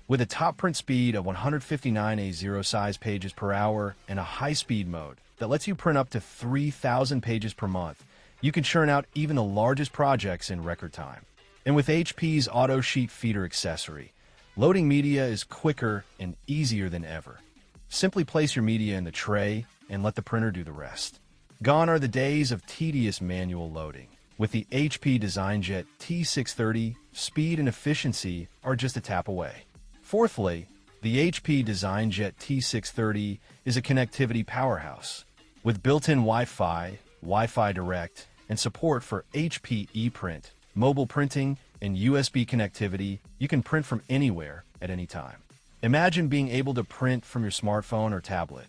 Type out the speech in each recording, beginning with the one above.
With a top print speed of 159 A0 size pages per hour and a high-speed mode that lets you print up to 3,000 pages per month, you can churn out even the largest projects in record time. And with HP's Auto Sheet Feeder accessory, loading media is quicker and easier than ever. Simply place your media in the tray and let the printer do the rest. Gone are the days of tedious manual loading. With the HP DesignJet T630, speed and efficiency are just a tap away. Fourthly, the HP DesignJet T630 is a connectivity powerhouse. With built-in Wi-Fi, Wi-Fi Direct, and support for HP ePrint, mobile printing, and USB connectivity, you can print from anywhere at any time. Imagine being able to print from your smartphone or tablet,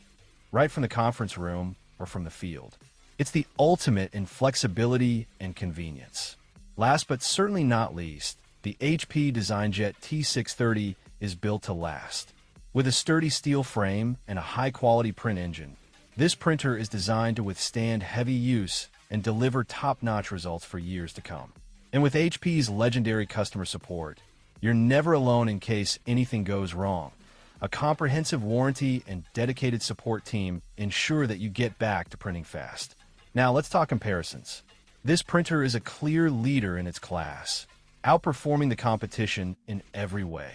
right from the conference room or from the field. It's the ultimate in flexibility and convenience. Last but certainly not least, the HP DesignJet T630 is built to last. With a sturdy steel frame and a high-quality print engine, this printer is designed to withstand heavy use and deliver top-notch results for years to come. And with HP's legendary customer support, you're never alone in case anything goes wrong. A comprehensive warranty and dedicated support team ensure that you get back to printing fast. Now let's talk comparisons. This printer is a clear leader in its class, outperforming the competition in every way.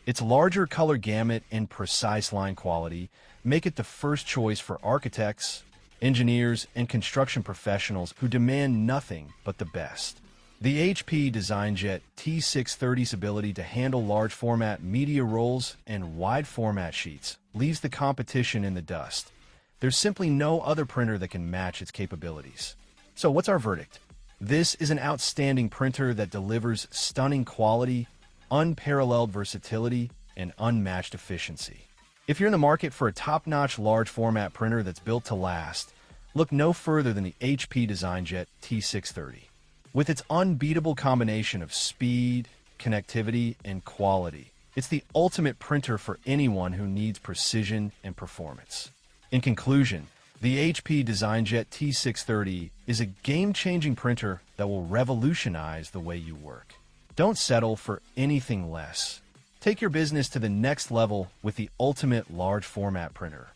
Its larger color gamut and precise line quality make it the first choice for architects, engineers, and construction professionals who demand nothing but the best. The HP DesignJet T630's ability to handle large format media rolls and wide format sheets leaves the competition in the dust. There's simply no other printer that can match its capabilities. So what's our verdict? This is an outstanding printer that delivers stunning quality, unparalleled versatility, and unmatched efficiency. If you're in the market for a top-notch large format printer that's built to last, look no further than the HP DesignJet T630. With its unbeatable combination of speed, connectivity, and quality, it's the ultimate printer for anyone who needs precision and performance. In conclusion, the HP DesignJet T630 is a game-changing printer that will revolutionize the way you work. Don't settle for anything less. Take your business to the next level with the ultimate large format printer.